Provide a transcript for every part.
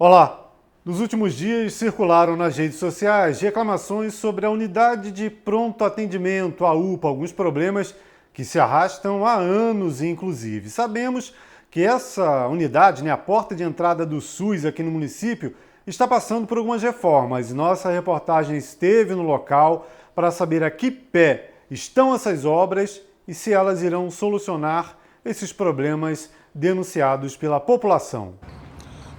Olá! Nos últimos dias circularam nas redes sociais reclamações sobre a unidade de pronto atendimento, a UPA, alguns problemas que se arrastam há anos, inclusive. Sabemos que essa unidade, a porta de entrada do SUS aqui no município, está passando por algumas reformas. Nossa reportagem esteve no local para saber a que pé estão essas obras e se elas irão solucionar esses problemas denunciados pela população.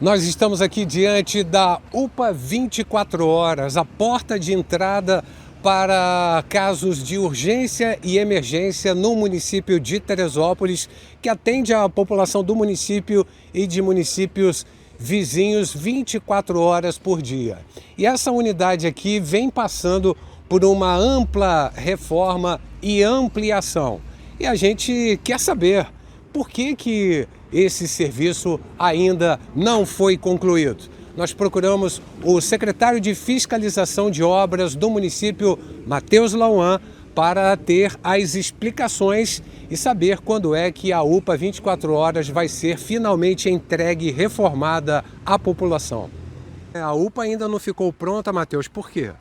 Nós estamos aqui diante da UPA 24 horas, a porta de entrada para casos de urgência e emergência no município de Teresópolis, que atende a população do município e de municípios vizinhos 24 horas por dia. E essa unidade aqui vem passando por uma ampla reforma e ampliação. E a gente quer saber por que esse serviço ainda não foi concluído. Nós procuramos o secretário de Fiscalização de Obras do município, Matheus Lauan, para ter as explicações e saber quando é que a UPA 24 horas vai ser finalmente entregue e reformada à população. A UPA ainda não ficou pronta, Matheus, por quê?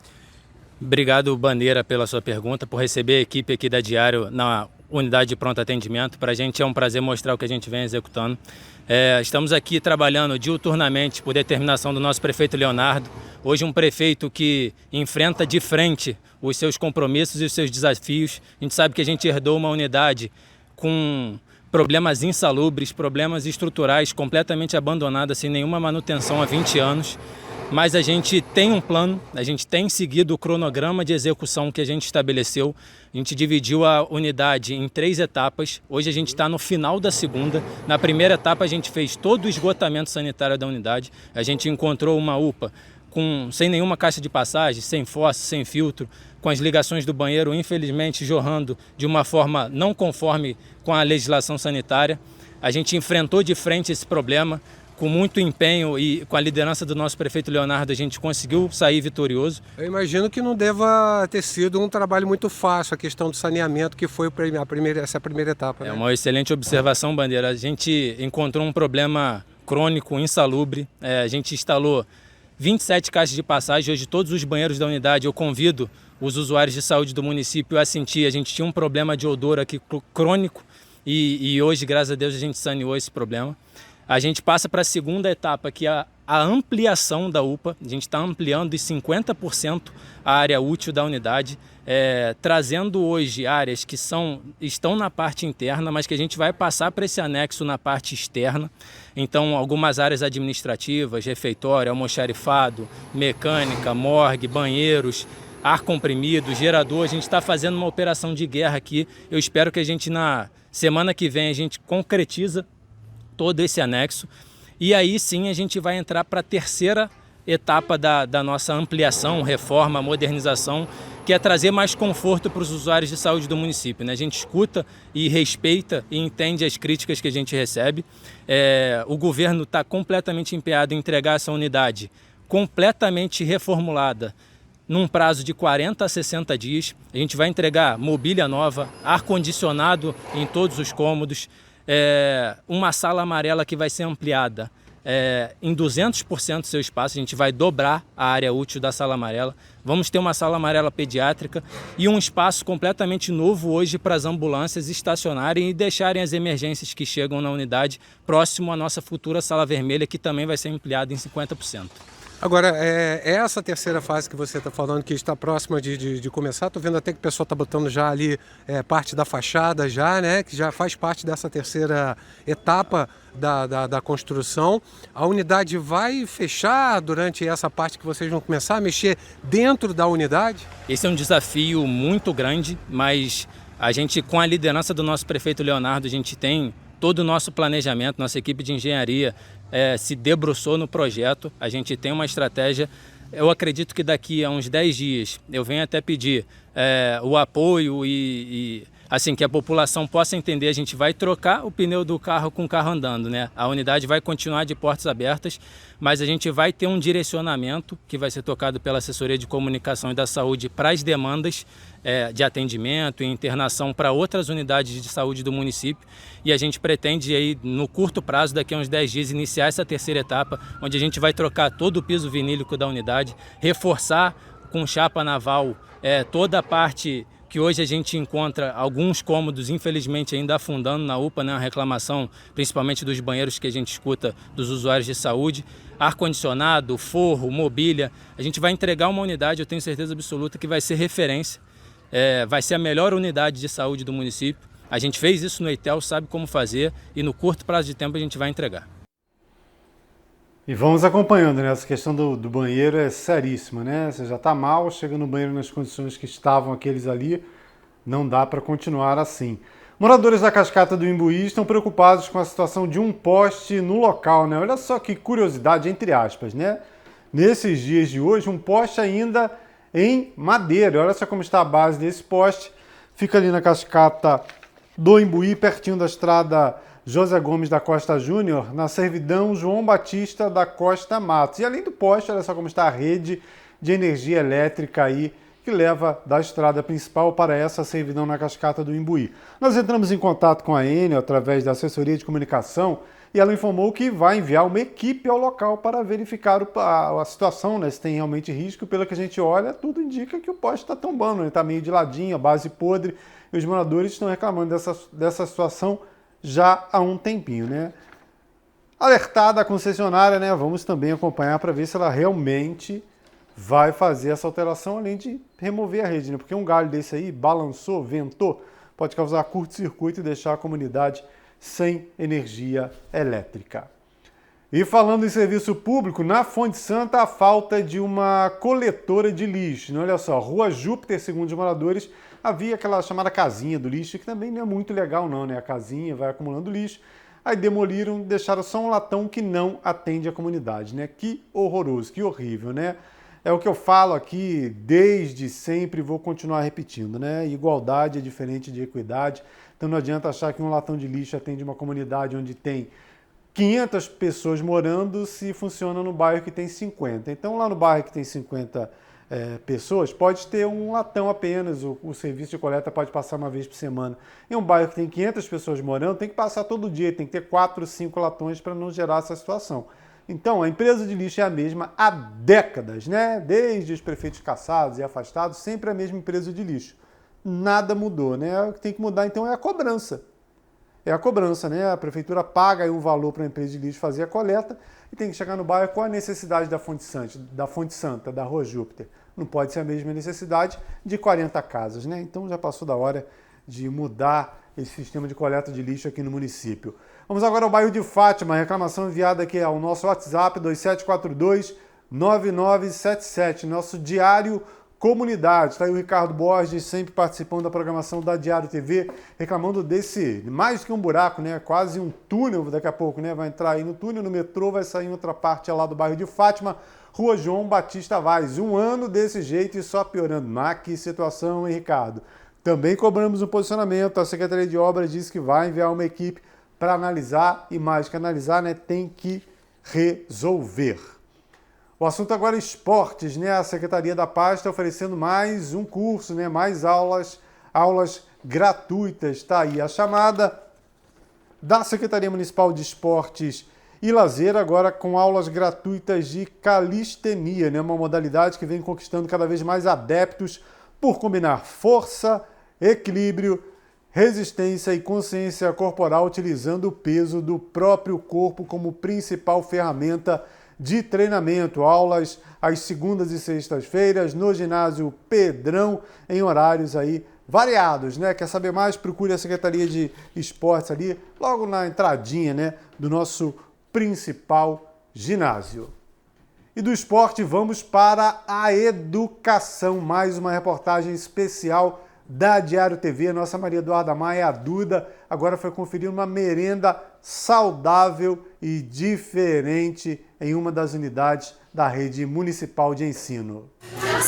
Obrigado, Bandeira, pela sua pergunta, por receber a equipe aqui da Diário na unidade de pronto atendimento. Para a gente é um prazer mostrar o que a gente vem executando. Estamos aqui trabalhando diuturnamente por determinação do nosso prefeito Leonardo. Hoje um prefeito que enfrenta de frente os seus compromissos e os seus desafios. A gente sabe que a gente herdou uma unidade com problemas insalubres, problemas estruturais completamente abandonada, sem nenhuma manutenção há 20 anos. Mas a gente tem um plano, a gente tem seguido o cronograma de execução que a gente estabeleceu. A gente dividiu a unidade em 3 etapas. Hoje a gente está no final da segunda. Na primeira etapa a gente fez todo o esgotamento sanitário da unidade. A gente encontrou uma UPA sem nenhuma caixa de passagem, sem fossa, sem filtro, com as ligações do banheiro infelizmente jorrando de uma forma não conforme com a legislação sanitária. A gente enfrentou de frente esse problema. Com muito empenho e com a liderança do nosso prefeito Leonardo, a gente conseguiu sair vitorioso. Eu imagino que não deva ter sido um trabalho muito fácil a questão do saneamento, que foi essa primeira etapa. É uma excelente observação, Bandeira. A gente encontrou um problema crônico, insalubre. A gente instalou 27 caixas de passagem. Hoje todos os banheiros da unidade, eu convido os usuários de saúde do município a sentir. A gente tinha um problema de odor aqui crônico e hoje, graças a Deus, a gente saneou esse problema. A gente passa para a segunda etapa, que é a ampliação da UPA. A gente está ampliando em 50% a área útil da unidade, trazendo hoje áreas que estão na parte interna, mas que a gente vai passar para esse anexo na parte externa. Então, algumas áreas administrativas, refeitório, almoxarifado, mecânica, morgue, banheiros, ar comprimido, gerador. A gente está fazendo uma operação de guerra aqui. Eu espero que a gente, na semana que vem, a gente concretiza todo esse anexo, e aí sim a gente vai entrar para a terceira etapa da nossa ampliação, reforma, modernização, que é trazer mais conforto para os usuários de saúde do município, né? A gente escuta e respeita e entende as críticas que a gente recebe. O governo está completamente empenhado em entregar essa unidade completamente reformulada, num prazo de 40 a 60 dias. A gente vai entregar mobília nova, ar-condicionado em todos os cômodos, uma sala amarela que vai ser ampliada em 200% do seu espaço. A gente vai dobrar a área útil da sala amarela. Vamos ter uma sala amarela pediátrica e um espaço completamente novo hoje para as ambulâncias estacionarem e deixarem as emergências que chegam na unidade próximo à nossa futura sala vermelha, que também vai ser ampliada em 50%. Agora, essa terceira fase que você está falando, que está próxima de começar, estou vendo até que o pessoal está botando já ali parte da fachada, já, né, que já faz parte dessa terceira etapa da construção. A unidade vai fechar durante essa parte que vocês vão começar a mexer dentro da unidade? Esse é um desafio muito grande, mas a gente, com a liderança do nosso prefeito Leonardo, a gente tem todo o nosso planejamento, nossa equipe de engenharia se debruçou no projeto. A gente tem uma estratégia. Eu acredito que daqui a uns 10 dias eu venho até pedir o apoio e assim, que a população possa entender, a gente vai trocar o pneu do carro com o carro andando, né? A unidade vai continuar de portas abertas, mas a gente vai ter um direcionamento que vai ser tocado pela Assessoria de Comunicação e da Saúde para as demandas de atendimento e internação para outras unidades de saúde do município. E a gente pretende aí, no curto prazo, daqui a uns 10 dias, iniciar essa terceira etapa, onde a gente vai trocar todo o piso vinílico da unidade, reforçar com chapa naval toda a parte que hoje a gente encontra alguns cômodos, infelizmente, ainda afundando na UPA, né? Uma reclamação, principalmente dos banheiros que a gente escuta dos usuários de saúde. Ar-condicionado, forro, mobília. A gente vai entregar uma unidade, eu tenho certeza absoluta, que vai ser referência. Vai ser a melhor unidade de saúde do município. A gente fez isso no EITEL, sabe como fazer, e no curto prazo de tempo a gente vai entregar. E vamos acompanhando, né? Essa questão do banheiro é seríssima, né? Você já está mal, chega no banheiro nas condições que estavam aqueles ali, não dá para continuar assim. Moradores da Cascata do Imbuí estão preocupados com a situação de um poste no local, né? Olha só que curiosidade, entre aspas, né? Nesses dias de hoje, um poste ainda em madeira. Olha só como está a base desse poste. Fica ali na Cascata do Imbuí, pertinho da estrada José Gomes da Costa Júnior, na servidão João Batista da Costa Matos. E além do poste, olha só como está a rede de energia elétrica aí, que leva da estrada principal para essa servidão na Cascata do Imbuí. Nós entramos em contato com a Enel através da assessoria de comunicação e ela informou que vai enviar uma equipe ao local para verificar a situação, né, se tem realmente risco. Pelo que a gente olha, tudo indica que o poste está tombando, está meio de ladinho, a base podre, e os moradores estão reclamando dessa situação já há um tempinho, né? Alertada a concessionária, né? Vamos também acompanhar para ver se ela realmente vai fazer essa alteração, além de remover a rede, né? Porque um galho desse aí, balançou, ventou, pode causar curto-circuito e deixar a comunidade sem energia elétrica. E falando em serviço público, na Fonte Santa, a falta de uma coletora de lixo. Né? Olha só, Rua Júpiter, segundo os moradores, havia aquela chamada casinha do lixo, que também não é muito legal não, né? A casinha vai acumulando lixo, aí demoliram, deixaram só um latão que não atende a comunidade, né? Que horroroso, que horrível, né? É o que eu falo aqui desde sempre, vou continuar repetindo, né? Igualdade é diferente de equidade, então não adianta achar que um latão de lixo atende uma comunidade onde tem 500 pessoas morando se funciona no bairro que tem 50. Então lá no bairro que tem 50 pessoas, pode ter um latão apenas, o serviço de coleta pode passar uma vez por semana. Em um bairro que tem 500 pessoas morando, tem que passar todo dia, tem que ter 4, 5 latões para não gerar essa situação. Então, a empresa de lixo é a mesma há décadas, né? Desde os prefeitos cassados e afastados, sempre a mesma empresa de lixo. Nada mudou, né? O que tem que mudar, então, é a cobrança. É a cobrança, né? A prefeitura paga aí um valor para a empresa de lixo fazer a coleta e tem que chegar no bairro com a necessidade da Fonte Santa, da Rua Júpiter. Não pode ser a mesma necessidade de 40 casas, né? Então já passou da hora de mudar esse sistema de coleta de lixo aqui no município. Vamos agora ao bairro de Fátima, reclamação enviada aqui ao nosso WhatsApp 2742-9977, nosso diário comunidade. Está aí o Ricardo Borges, sempre participando da programação da Diário TV, reclamando desse, mais que um buraco, né? Quase um túnel daqui a pouco, né? Vai entrar aí no túnel, no metrô, vai sair em outra parte lá do bairro de Fátima, Rua João Batista Vaz. Um ano desse jeito e só piorando. Mas que situação, hein, Ricardo? Também cobramos um posicionamento. A Secretaria de Obras disse que vai enviar uma equipe para analisar, e mais que analisar, né? Tem que resolver. O assunto agora é esportes, né? A Secretaria da Paz está oferecendo mais um curso, né? Mais aulas gratuitas. Está aí a chamada da Secretaria Municipal de Esportes e Lazer, agora com aulas gratuitas de calistenia, né? Uma modalidade que vem conquistando cada vez mais adeptos por combinar força, equilíbrio, resistência e consciência corporal, utilizando o peso do próprio corpo como principal ferramenta de treinamento. Aulas às segundas e sextas-feiras no ginásio Pedrão, em horários aí variados, né? Quer saber mais? Procure a Secretaria de Esportes ali, logo na entradinha, né, do nosso principal ginásio. E do esporte vamos para a educação, mais uma reportagem especial da Diário TV. Nossa Maria Eduarda Maia, a Duda, agora foi conferir uma merenda saudável e diferente em uma das unidades da rede municipal de ensino.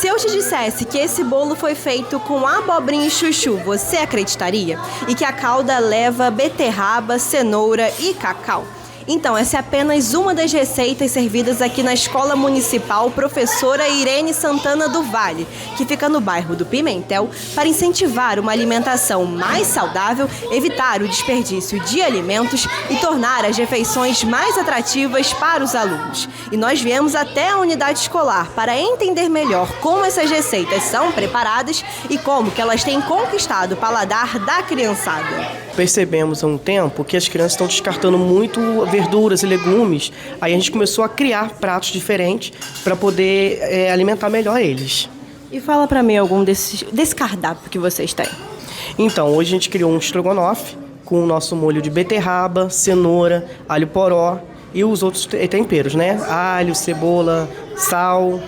Se eu te dissesse que esse bolo foi feito com abobrinha e chuchu, você acreditaria? E que a calda leva beterraba, cenoura e cacau? Então, essa é apenas uma das receitas servidas aqui na Escola Municipal Professora Irene Santana do Vale, que fica no bairro do Pimentel, para incentivar uma alimentação mais saudável, evitar o desperdício de alimentos e tornar as refeições mais atrativas para os alunos. E nós viemos até a unidade escolar para entender melhor como essas receitas são preparadas e como que elas têm conquistado o paladar da criançada. Percebemos há um tempo que as crianças estão descartando muito verduras e legumes. Aí a gente começou a criar pratos diferentes para poder alimentar melhor eles. E fala para mim algum desse cardápio que vocês têm. Então, hoje a gente criou um estrogonofe com o nosso molho de beterraba, cenoura, alho poró e os outros temperos, né? Alho, cebola, sal.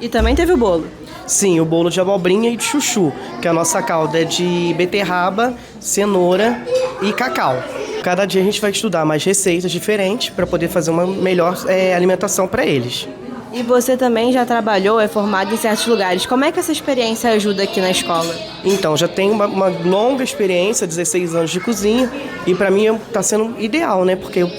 E também teve o bolo. Sim, o bolo de abobrinha e de chuchu, que a nossa calda é de beterraba, cenoura e cacau. Cada dia a gente vai estudar mais receitas diferentes para poder fazer uma melhor alimentação para eles. E você também já trabalhou, é formado em certos lugares. Como é que essa experiência ajuda aqui na escola? Então, já tenho uma longa experiência, 16 anos de cozinha, e para mim está sendo ideal, né? Porque eu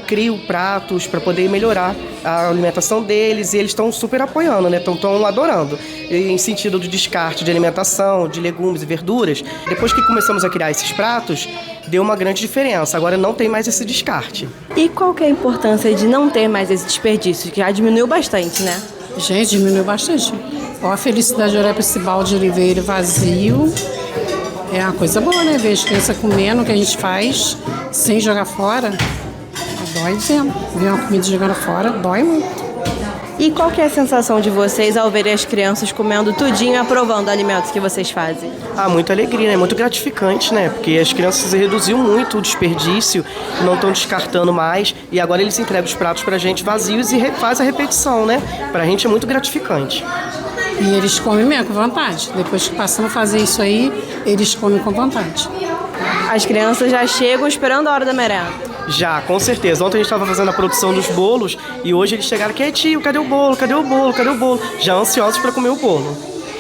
crio pratos para poder melhorar a alimentação deles e eles estão super apoiando, né? Estão adorando. E em sentido de descarte de alimentação, de legumes e verduras, depois que começamos a criar esses pratos, deu uma grande diferença. Agora não tem mais esse descarte. E qual que é a importância de não ter mais esse desperdício, que já diminuiu bastante, né? Gente, diminuiu bastante. Ó, a felicidade de olhar para esse balde de oliveira vazio. É uma coisa boa, né? Ver as crianças comendo o que a gente faz sem jogar fora. Dói dizendo. Ver uma comida jogando fora, dói muito. E qual que é a sensação de vocês ao verem as crianças comendo tudinho e aprovando alimentos que vocês fazem? Muita alegria, né? Muito gratificante, né? Porque as crianças reduziu muito o desperdício, não estão descartando mais, e agora eles entregam os pratos pra gente vazios e faz a repetição, né? Pra gente é muito gratificante. E eles comem mesmo com vontade. Depois que passamos a fazer isso aí, eles comem com vontade. As crianças já chegam esperando a hora da merenda. Já, com certeza. Ontem a gente estava fazendo a produção dos bolos e hoje eles chegaram aqui, tio, cadê o bolo? Cadê o bolo? Cadê o bolo? Já ansiosos para comer o bolo.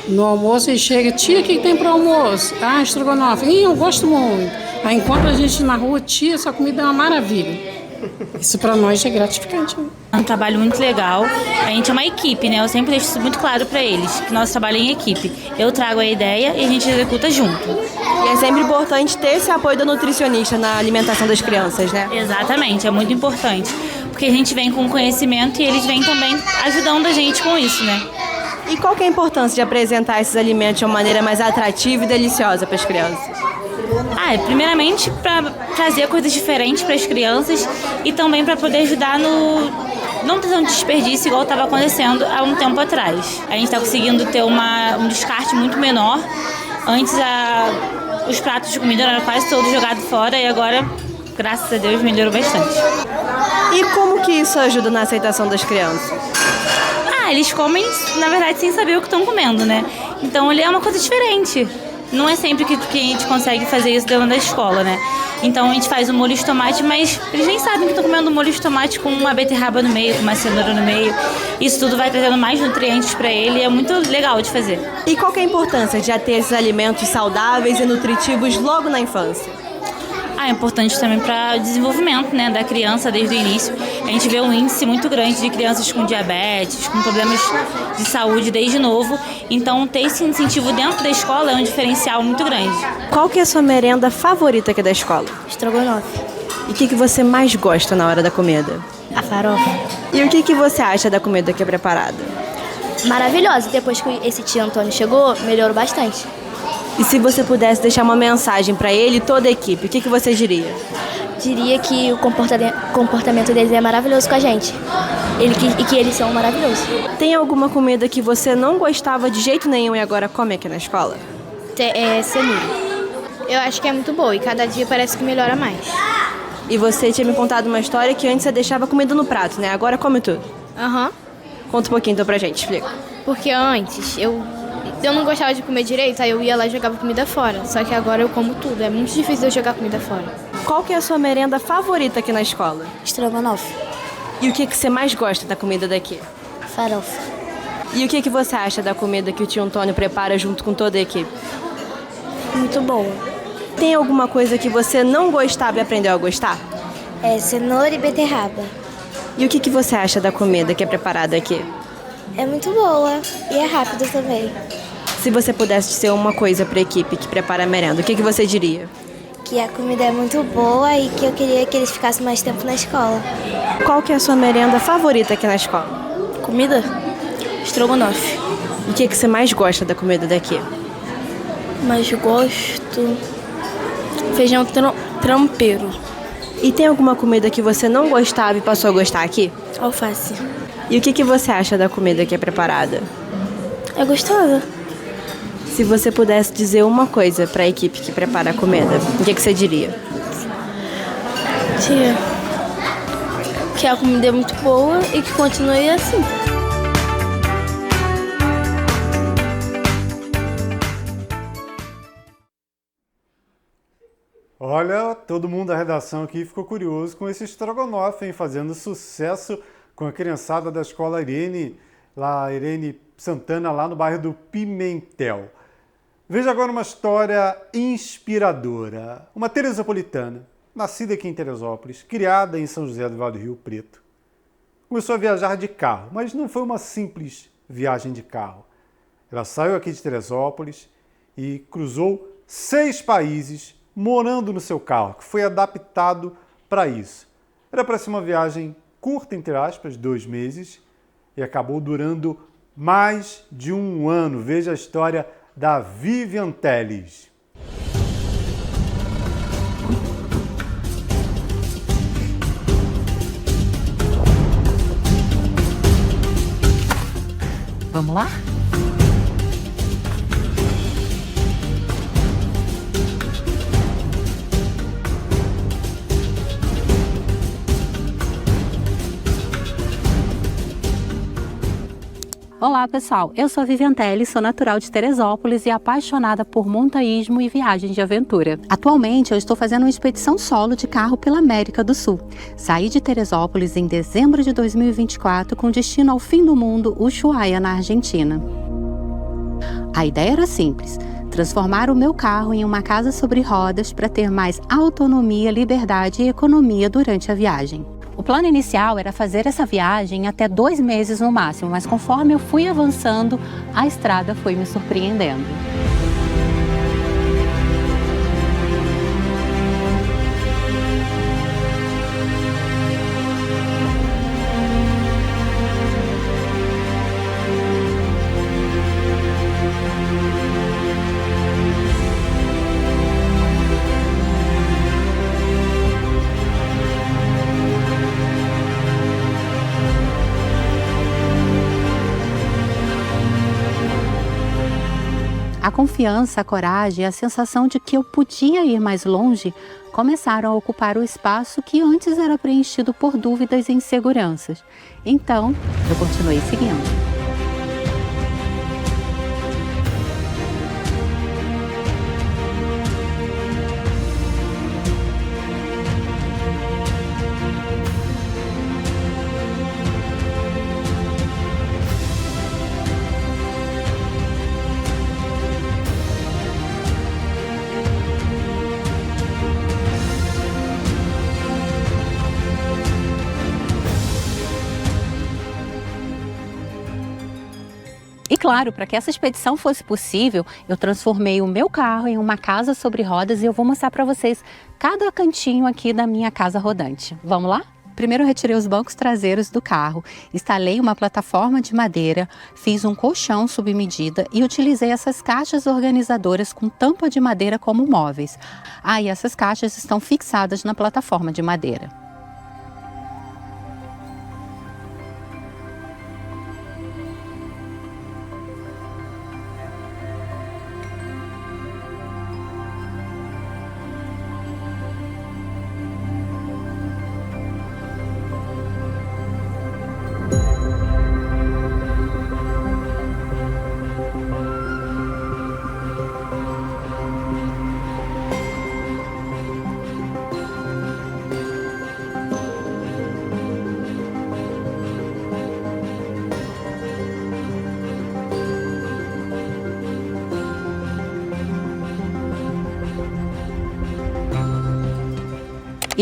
No almoço ele chega, tia, o que tem para almoço? Estrogonofe. Eu gosto muito. Aí encontra a gente na rua, tia, essa comida é uma maravilha. Isso para nós é gratificante. É um trabalho muito legal. A gente é uma equipe, né? Eu sempre deixo isso muito claro para eles, que nosso trabalho é em equipe. Eu trago a ideia e a gente executa junto. E é sempre importante ter esse apoio do nutricionista na alimentação das crianças, né? Exatamente, é muito importante. Porque a gente vem com conhecimento e eles vêm também ajudando a gente com isso, né? E qual que é a importância de apresentar esses alimentos de uma maneira mais atrativa e deliciosa para as crianças? Primeiramente para trazer coisas diferentes para as crianças e também para poder ajudar no não ter um desperdício igual estava acontecendo há um tempo atrás. A gente está conseguindo ter um descarte muito menor. Antes os pratos de comida eram quase todos jogados fora e agora, graças a Deus, melhorou bastante. E como que isso ajuda na aceitação das crianças? Eles comem, na verdade, sem saber o que estão comendo, né? Então, ele é uma coisa diferente. Não é sempre que a gente consegue fazer isso dentro da escola, né? Então, a gente faz o molho de tomate, mas eles nem sabem que estão comendo molho de tomate com uma beterraba no meio, com uma cenoura no meio. Isso tudo vai trazendo mais nutrientes para ele e é muito legal de fazer. E qual que é a importância de já ter esses alimentos saudáveis e nutritivos logo na infância? É importante também para o desenvolvimento, né, da criança desde o início. A gente vê um índice muito grande de crianças com diabetes, com problemas de saúde desde novo. Então, ter esse incentivo dentro da escola é um diferencial muito grande. Qual que é a sua merenda favorita aqui da escola? Estrogonofe. E o que você mais gosta na hora da comida? A farofa. E o que você acha da comida que é preparada? Maravilhosa. Depois que esse tio Antônio chegou, melhorou bastante. E se você pudesse deixar uma mensagem para ele e toda a equipe, o que você diria? Diria que o comportamento deles é maravilhoso com a gente. E que eles são maravilhosos. Tem alguma comida que você não gostava de jeito nenhum e agora come aqui na escola? Cenoura. Eu acho que é muito boa e cada dia parece que melhora mais. E você tinha me contado uma história que antes você deixava comida no prato, né? Agora come tudo. Aham. Conta um pouquinho então pra gente, explica. Porque antes eu não gostava de comer direito, aí eu ia lá e jogava comida fora. Só que agora eu como tudo, é muito difícil eu jogar comida fora. Qual que é a sua merenda favorita aqui na escola? Estrogonofe. E o que você mais gosta da comida daqui? Farofa. E o que você acha da comida que o tio Antônio prepara junto com toda a equipe? Muito boa. Tem alguma coisa que você não gostava e aprendeu a gostar? É cenoura e beterraba. E o que você acha da comida que é preparada aqui? É muito boa e é rápida também. Se você pudesse dizer uma coisa para a equipe que prepara a merenda, o que você diria? Que a comida é muito boa e que eu queria que eles ficassem mais tempo na escola. Qual que é a sua merenda favorita aqui na escola? Comida? Estrogonofe. E o que você mais gosta da comida daqui? Mas gosto... feijão trampeiro. E tem alguma comida que você não gostava e passou a gostar aqui? Alface. E o que você acha da comida que é preparada? É gostosa. Se você pudesse dizer uma coisa para a equipe que prepara a comida, o que você diria? Tia, que a comida é muito boa e que continue assim. Olha, todo mundo da redação aqui ficou curioso com esse estrogonofe, hein? Fazendo sucesso com a criançada da escola Irene Santana, lá no bairro do Pimentel. Veja agora uma história inspiradora. Uma teresopolitana, nascida aqui em Teresópolis, criada em São José do Vale do Rio Preto. Começou a viajar de carro, mas não foi uma simples viagem de carro. Ela saiu aqui de Teresópolis e cruzou 6 países morando no seu carro, que foi adaptado para isso. Era para ser uma viagem curta, entre aspas, 2 meses, e acabou durando mais de 1 ano. Veja a história da Vivian Teles. Vamos lá? Olá pessoal, eu sou a Vivian Teles, sou natural de Teresópolis e apaixonada por montanhismo e viagens de aventura. Atualmente eu estou fazendo uma expedição solo de carro pela América do Sul. Saí de Teresópolis em dezembro de 2024 com destino ao fim do mundo, Ushuaia, na Argentina. A ideia era simples: transformar o meu carro em uma casa sobre rodas para ter mais autonomia, liberdade e economia durante a viagem. O plano inicial era fazer essa viagem até 2 meses no máximo, mas conforme eu fui avançando, a estrada foi me surpreendendo. A confiança, a coragem e a sensação de que eu podia ir mais longe começaram a ocupar o espaço que antes era preenchido por dúvidas e inseguranças. Então, eu continuei seguindo. E claro, para que essa expedição fosse possível, eu transformei o meu carro em uma casa sobre rodas e eu vou mostrar para vocês cada cantinho aqui da minha casa rodante. Vamos lá? Primeiro eu retirei os bancos traseiros do carro, instalei uma plataforma de madeira, fiz um colchão sob medida e utilizei essas caixas organizadoras com tampa de madeira como móveis. E essas caixas estão fixadas na plataforma de madeira.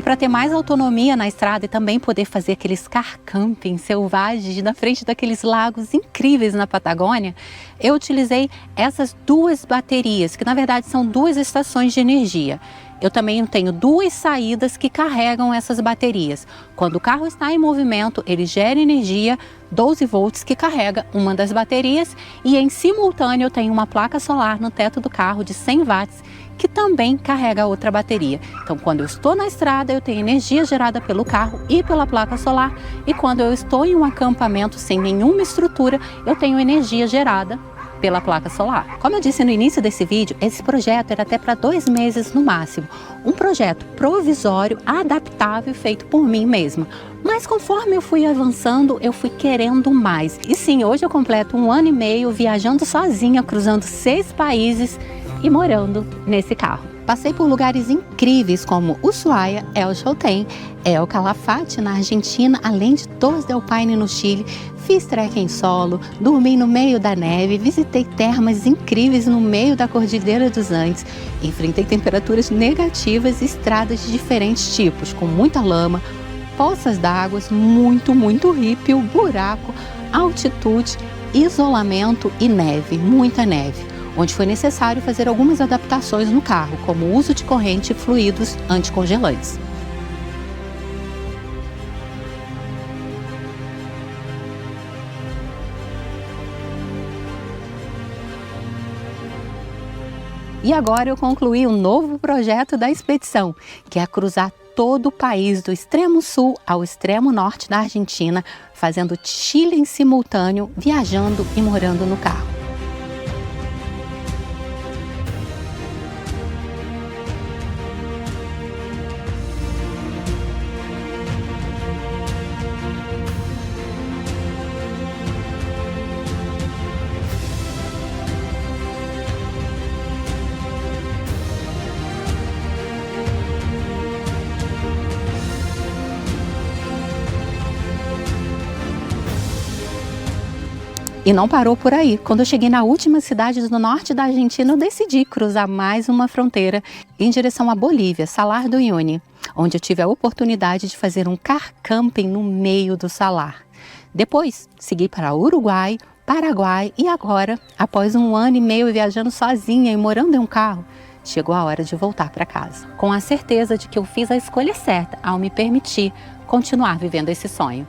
para ter mais autonomia na estrada e também poder fazer aqueles car camping selvagens na frente daqueles lagos incríveis na Patagônia, eu utilizei essas duas baterias, que na verdade são duas estações de energia. Eu também tenho duas saídas que carregam essas baterias. Quando o carro está em movimento, ele gera energia 12 volts que carrega uma das baterias e em simultâneo eu tenho uma placa solar no teto do carro de 100 watts que também carrega a outra bateria. Então, quando eu estou na estrada, eu tenho energia gerada pelo carro e pela placa solar, e quando eu estou em um acampamento sem nenhuma estrutura, eu tenho energia gerada pela placa solar. Como eu disse no início desse vídeo, esse projeto era até para 2 meses no máximo. Um projeto provisório, adaptável, feito por mim mesma. Mas conforme eu fui avançando, eu fui querendo mais. E sim, hoje eu completo 1 ano e meio viajando sozinha, cruzando 6 países e morando nesse carro. Passei por lugares incríveis como Ushuaia, El Chaltén, El Calafate na Argentina, além de Torres del Paine no Chile. Fiz trekking solo, dormi no meio da neve, visitei termas incríveis no meio da Cordilheira dos Andes, enfrentei temperaturas negativas e estradas de diferentes tipos, com muita lama, poças d'água, muito rípio, buraco, altitude, isolamento e neve, muita neve, onde foi necessário fazer algumas adaptações no carro, como o uso de corrente e fluidos anticongelantes. E agora eu concluí um novo projeto da expedição, que é cruzar todo o país, do extremo sul ao extremo norte da Argentina, fazendo Chile em simultâneo, viajando e morando no carro. E não parou por aí. Quando eu cheguei na última cidade do norte da Argentina, eu decidi cruzar mais uma fronteira em direção à Bolívia, Salar do Uyuni, onde eu tive a oportunidade de fazer um car camping no meio do salar. Depois, segui para Uruguai, Paraguai e agora, após 1 ano e meio viajando sozinha e morando em um carro, chegou a hora de voltar para casa, com a certeza de que eu fiz a escolha certa ao me permitir continuar vivendo esse sonho.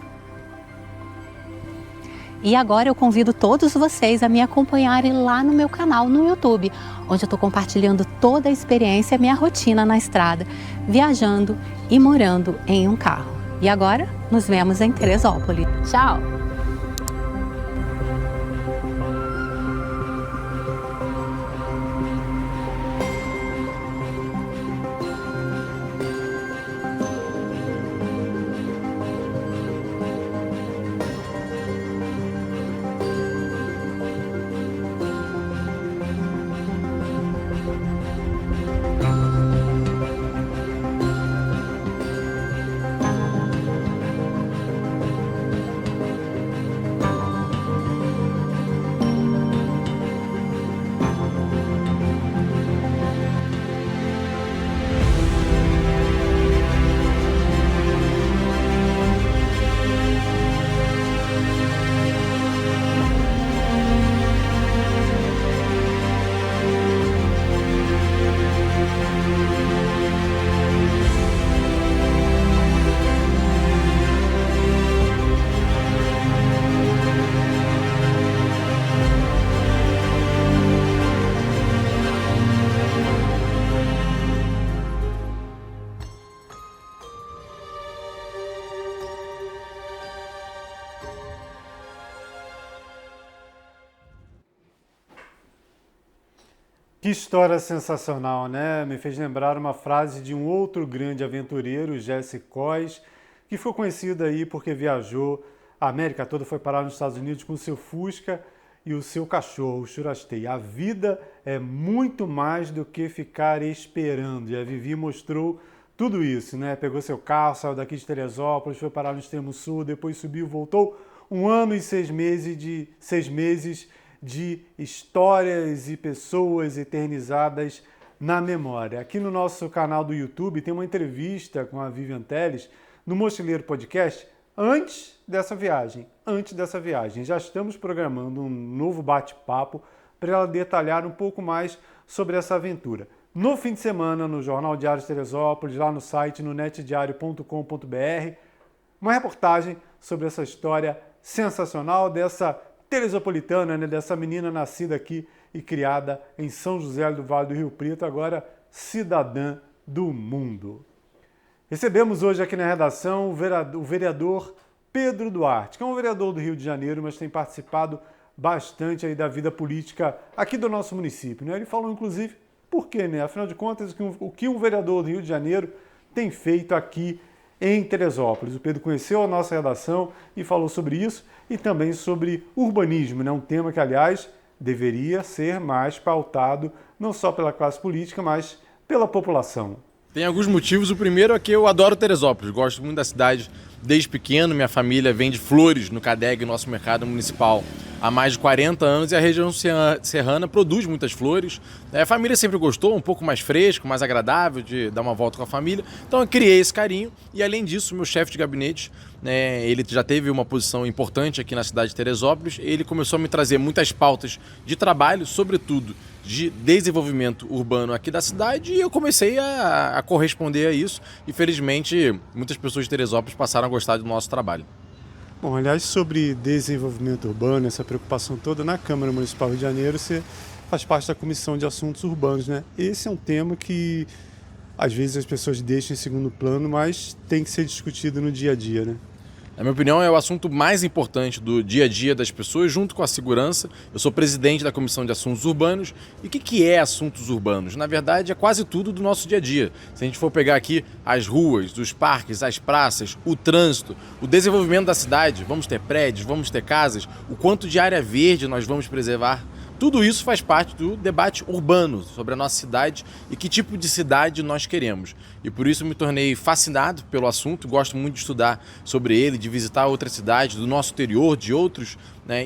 E agora eu convido todos vocês a me acompanharem lá no meu canal no YouTube, onde eu estou compartilhando toda a experiência e a minha rotina na estrada, viajando e morando em um carro. E agora, nos vemos em Teresópolis. Tchau! Que história sensacional, né? Me fez lembrar uma frase de um outro grande aventureiro, Jesse Koss, que foi conhecido aí porque viajou a América toda, foi parar nos Estados Unidos com seu Fusca e o seu cachorro, o Churastei. A vida é muito mais do que ficar esperando. E a Vivi mostrou tudo isso, né? Pegou seu carro, saiu daqui de Teresópolis, foi parar no extremo sul, depois subiu, voltou. 1 ano e 6 meses de histórias e pessoas eternizadas na memória. Aqui no nosso canal do YouTube tem uma entrevista com a Vivian Teles no Mochileiro Podcast antes dessa viagem. Já estamos programando um novo bate-papo para ela detalhar um pouco mais sobre essa aventura. No fim de semana, no Jornal Diário de Teresópolis, lá no site, no netdiario.com.br, uma reportagem sobre essa história sensacional dessa teresopolitana, né, dessa menina nascida aqui e criada em São José do Vale do Rio Preto, agora cidadã do mundo. Recebemos hoje aqui na redação o vereador Pedro Duarte, que é um vereador do Rio de Janeiro, mas tem participado bastante aí da vida política aqui do nosso município, né? Ele falou, inclusive, por quê, né? Afinal de contas, o que um vereador do Rio de Janeiro tem feito aqui em Teresópolis. O Pedro conheceu a nossa redação e falou sobre isso e também sobre urbanismo, né? Um tema que, aliás, deveria ser mais pautado não só pela classe política, mas pela população. Tem alguns motivos. O primeiro é que eu adoro Teresópolis, gosto muito da cidade desde pequeno. Minha família vende flores no CADEG, nosso mercado municipal, há mais de 40 anos, e a região serrana produz muitas flores. A família sempre gostou, um pouco mais fresco, mais agradável de dar uma volta com a família. Então eu criei esse carinho e, além disso, meu chefe de gabinete, ele já teve uma posição importante aqui na cidade de Teresópolis. Ele começou a me trazer muitas pautas de trabalho, sobretudo de desenvolvimento urbano aqui da cidade, e eu comecei a corresponder a isso e, felizmente, muitas pessoas de Teresópolis passaram a gostar do nosso trabalho. Bom, aliás, sobre desenvolvimento urbano, essa preocupação toda, na Câmara Municipal do Rio de Janeiro, você faz parte da Comissão de Assuntos Urbanos, né? Esse é um tema que, às vezes, as pessoas deixam em segundo plano, mas tem que ser discutido no dia a dia, né? Na minha opinião, é o assunto mais importante do dia a dia das pessoas, junto com a segurança. Eu sou presidente da Comissão de Assuntos Urbanos. E o que é assuntos urbanos? Na verdade, é quase tudo do nosso dia a dia. Se a gente for pegar aqui as ruas, os parques, as praças, o trânsito, o desenvolvimento da cidade, vamos ter prédios, vamos ter casas, o quanto de área verde nós vamos preservar. Tudo isso faz parte do debate urbano sobre a nossa cidade e que tipo de cidade nós queremos. E por isso me tornei fascinado pelo assunto, gosto muito de estudar sobre ele, de visitar outras cidades do nosso interior, de outros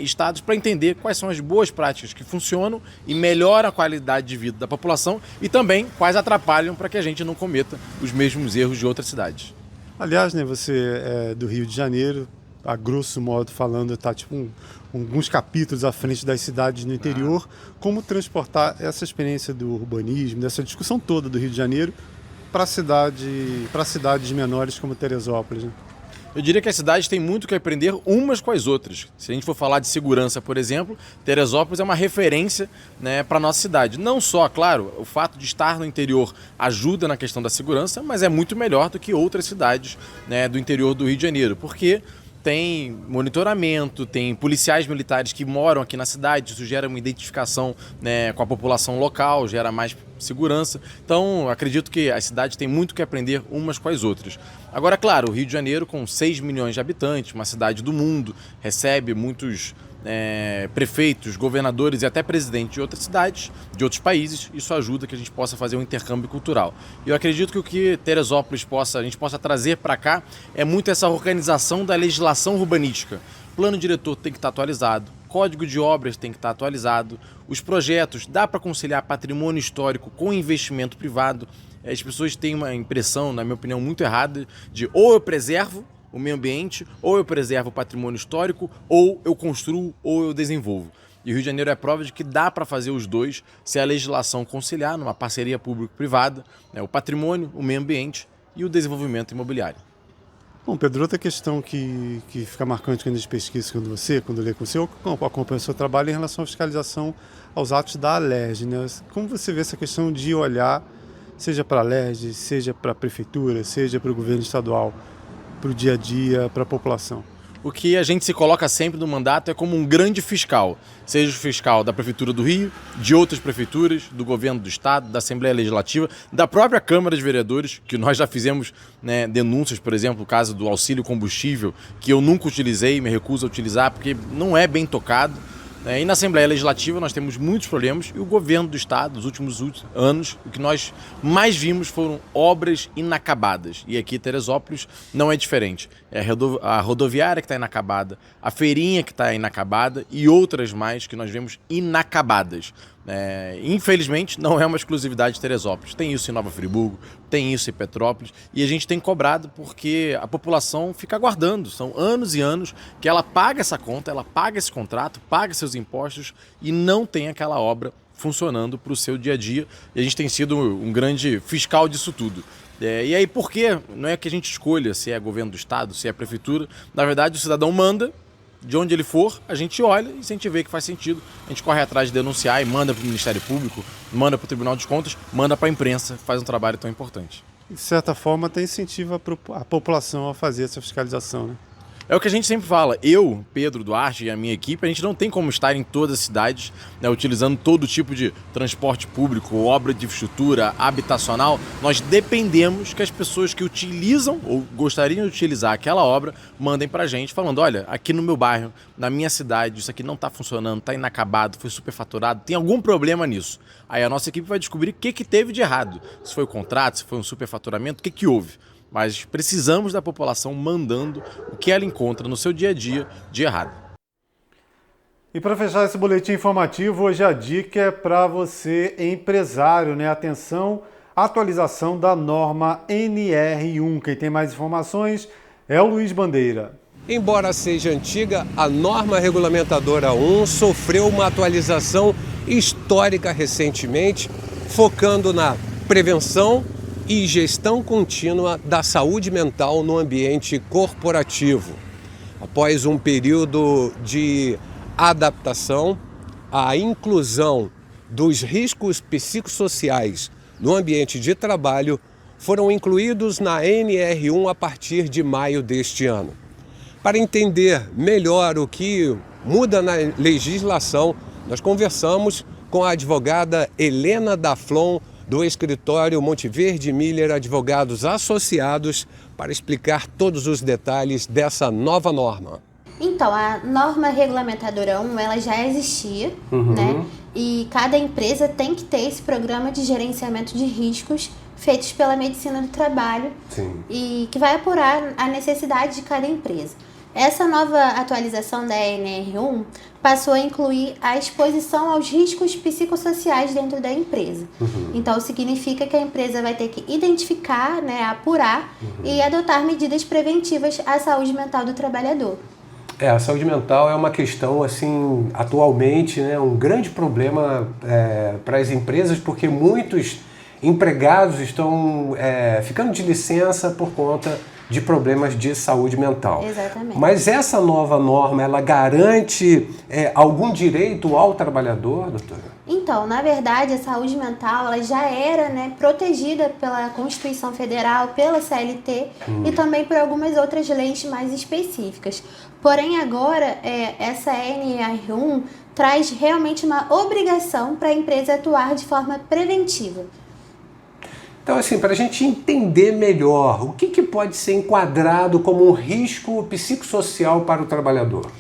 estados, para entender quais são as boas práticas que funcionam e melhoram a qualidade de vida da população e também quais atrapalham para que a gente não cometa os mesmos erros de outras cidades. Aliás, né, você é do Rio de Janeiro, a grosso modo falando, está tipo alguns capítulos à frente das cidades no interior. Como transportar essa experiência do urbanismo, dessa discussão toda do Rio de Janeiro para cidades menores como Teresópolis, né? Eu diria que as cidades têm muito que aprender umas com as outras. Se a gente for falar de segurança, por exemplo, Teresópolis é uma referência, para a nossa cidade. Não só, claro, o fato de estar no interior ajuda na questão da segurança, mas é muito melhor do que outras cidades, do interior do Rio de Janeiro, porque tem monitoramento, tem policiais militares que moram aqui na cidade, isso gera uma identificação com a população local, gera mais segurança. Então, acredito que as cidades têm muito que aprender umas com as outras. Agora, claro, o Rio de Janeiro, com 6 milhões de habitantes, uma cidade do mundo, recebe muitos prefeitos, governadores e até presidentes de outras cidades, de outros países. Isso ajuda que a gente possa fazer um intercâmbio cultural. E eu acredito que o que Teresópolis a gente possa trazer para cá é muito essa organização da legislação urbanística. O plano diretor tem que estar atualizado, código de obras tem que estar atualizado, os projetos, dá para conciliar patrimônio histórico com investimento privado. As pessoas têm uma impressão, na minha opinião, muito errada de ou eu preservo o meio ambiente, ou eu preservo o patrimônio histórico, ou eu construo, ou eu desenvolvo. E o Rio de Janeiro é prova de que dá para fazer os dois se a legislação conciliar numa parceria público-privada, o patrimônio, o meio ambiente e o desenvolvimento imobiliário. Bom, Pedro, outra questão que fica marcante quando a gente pesquisa quando lê com você, ou acompanha o seu trabalho em relação à fiscalização aos atos da Alerj, né? Como você vê essa questão de olhar, seja para a Alerj, seja para a prefeitura, seja para o governo estadual, para o dia a dia, para a população? O que a gente se coloca sempre no mandato é como um grande fiscal, seja o fiscal da Prefeitura do Rio, de outras prefeituras, do governo do Estado, da Assembleia Legislativa, da própria Câmara de Vereadores, que nós já fizemos denúncias, por exemplo, o caso do auxílio combustível, que eu nunca utilizei, me recuso a utilizar porque não é bem tocado. E na Assembleia Legislativa nós temos muitos problemas e o governo do Estado, nos últimos anos, o que nós mais vimos foram obras inacabadas. E aqui Teresópolis não é diferente. é a rodoviária que está inacabada, a feirinha que está inacabada e outras mais que nós vemos inacabadas. Infelizmente, não é uma exclusividade de Teresópolis. Tem isso em Nova Friburgo, tem isso em Petrópolis, e a gente tem cobrado porque a população fica aguardando. São anos e anos que ela paga essa conta, ela paga esse contrato, paga seus impostos e não tem aquela obra funcionando para o seu dia a dia. E a gente tem sido um grande fiscal disso tudo. E aí, por quê? Não é que a gente escolha se é governo do estado, se é prefeitura. Na verdade, o cidadão manda, de onde ele for, a gente olha e se a gente vê que faz sentido, a gente corre atrás de denunciar e manda para o Ministério Público, manda para o Tribunal de Contas, manda para a imprensa, que faz um trabalho tão importante. De certa forma, até incentiva a população a fazer essa fiscalização, né? É o que a gente sempre fala. Eu, Pedro Duarte e a minha equipe, a gente não tem como estar em todas as cidades, né, utilizando todo tipo de transporte público, obra de infraestrutura, habitacional. Nós dependemos que as pessoas que utilizam ou gostariam de utilizar aquela obra mandem pra gente falando, olha, aqui no meu bairro, na minha cidade, isso aqui não está funcionando, está inacabado, foi superfaturado, tem algum problema nisso. Aí a nossa equipe vai descobrir o que teve de errado. Se foi o contrato, se foi um superfaturamento, o que houve. Mas precisamos da população mandando o que ela encontra no seu dia a dia de errado. E para fechar esse boletim informativo, hoje a dica é para você, empresário, né? Atenção, atualização da norma NR1. Quem tem mais informações é o Luiz Bandeira. Embora seja antiga, a norma regulamentadora 1 sofreu uma atualização histórica recentemente, focando na prevenção e gestão contínua da saúde mental no ambiente corporativo. Após um período de adaptação, a inclusão dos riscos psicossociais no ambiente de trabalho foram incluídos na NR1 a partir de maio deste ano. Para entender melhor o que muda na legislação, nós conversamos com a advogada Helena Daflon, do escritório Monteverde Miller Advogados Associados, para explicar todos os detalhes dessa nova norma. Então, a norma regulamentadora 1, ela já existia, né? E cada empresa tem que ter esse programa de gerenciamento de riscos feitos pela medicina do trabalho. Sim. E que vai apurar a necessidade de cada empresa. Essa nova atualização da NR1 passou a incluir a exposição aos riscos psicossociais dentro da empresa. Então, significa que a empresa vai ter que identificar, né, apurar e adotar medidas preventivas à saúde mental do trabalhador. A saúde mental é uma questão, assim, atualmente, né, um grande problema para as empresas, porque muitos empregados estão ficando de licença por conta de problemas de saúde mental. Exatamente. Mas essa nova norma, ela garante algum direito ao trabalhador, doutora? Então, na verdade, a saúde mental ela já era, né, protegida pela Constituição Federal, pela CLT e também por algumas outras leis mais específicas. Porém, agora, essa NR1 traz realmente uma obrigação para a empresa atuar de forma preventiva. Então, assim, para a gente entender melhor, o que pode ser enquadrado como um risco psicossocial para o trabalhador?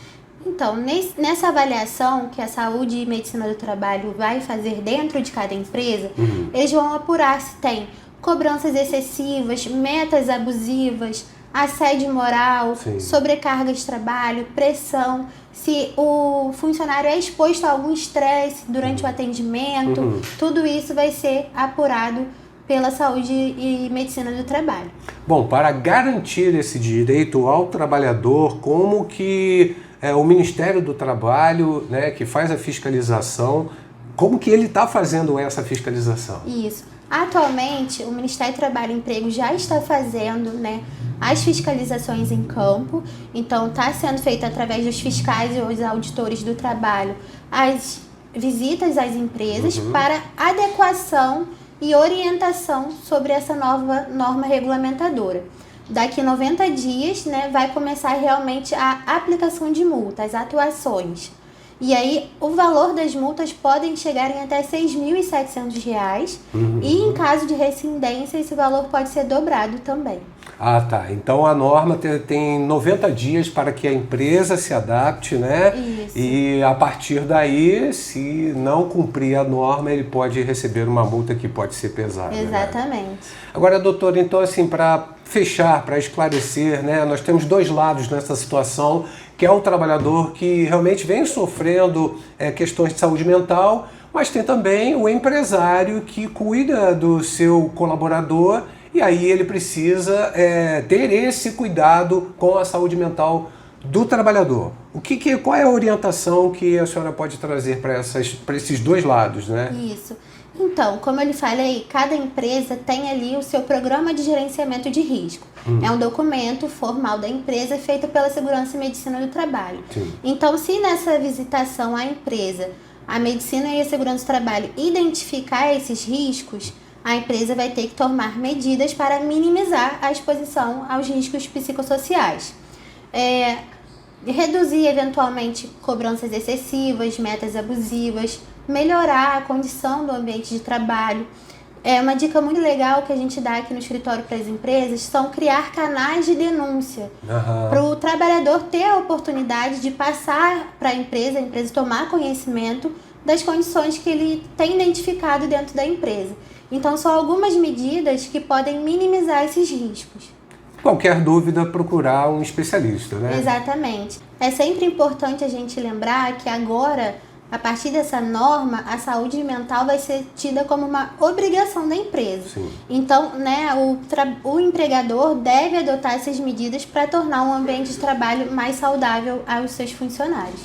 Então, nessa avaliação que a saúde e medicina do trabalho vai fazer dentro de cada empresa, eles vão apurar se tem cobranças excessivas, metas abusivas, assédio moral, sobrecarga de trabalho, pressão, se o funcionário é exposto a algum estresse durante o atendimento, tudo isso vai ser apurado pela saúde e medicina do trabalho. Bom, para garantir esse direito ao trabalhador, como que o Ministério do Trabalho, né, que faz a fiscalização, como que ele está fazendo essa fiscalização? Isso. Atualmente, o Ministério do Trabalho e Emprego já está fazendo, né, as fiscalizações em campo. Então, está sendo feito através dos fiscais e os auditores do trabalho as visitas às empresas para adequação e orientação sobre essa nova norma regulamentadora. Daqui 90 dias, né, vai começar realmente a aplicação de multas, as atuações. E aí, o valor das multas podem chegar em até R$ 6.700 e, em caso de rescindência, esse valor pode ser dobrado também. Ah, tá. Então, a norma tem 90 dias para que a empresa se adapte, né? Isso. E, a partir daí, se não cumprir a norma, ele pode receber uma multa que pode ser pesada. Exatamente. Né? Agora, doutora, então, assim, para fechar, para esclarecer, né? Nós temos dois lados nessa situação, que é o trabalhador que realmente vem sofrendo questões de saúde mental, mas tem também o empresário que cuida do seu colaborador e aí ele precisa ter esse cuidado com a saúde mental do trabalhador. Qual é a orientação que a senhora pode trazer para esses dois lados, né? Isso. Então, como eu lhe falei, cada empresa tem ali o seu programa de gerenciamento de risco. É um documento formal da empresa feito pela Segurança e Medicina do Trabalho. Sim. Então, se nessa visitação à empresa, a Medicina e a Segurança do Trabalho identificar esses riscos, a empresa vai ter que tomar medidas para minimizar a exposição aos riscos psicossociais. Reduzir eventualmente cobranças excessivas, metas abusivas, melhorar a condição do ambiente de trabalho. Uma dica muito legal que a gente dá aqui no escritório para as empresas são criar canais de denúncia para o trabalhador ter a oportunidade de passar para a empresa tomar conhecimento das condições que ele tem identificado dentro da empresa. Então são algumas medidas que podem minimizar esses riscos. Qualquer dúvida, procurar um especialista, né? Exatamente. É sempre importante a gente lembrar que agora, a partir dessa norma, a saúde mental vai ser tida como uma obrigação da empresa. Sim. Então, né, o empregador deve adotar essas medidas para tornar um ambiente de trabalho mais saudável aos seus funcionários.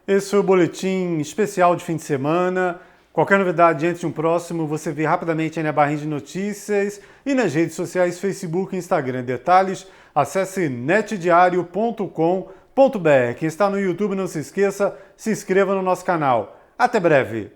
Esse foi o boletim especial de fim de semana. Qualquer novidade antes de um próximo, você vê rapidamente aí na barrinha de notícias e nas redes sociais, Facebook e Instagram. Detalhes, acesse netdiario.com.br. Quem está no YouTube, não se esqueça, se inscreva no nosso canal. Até breve!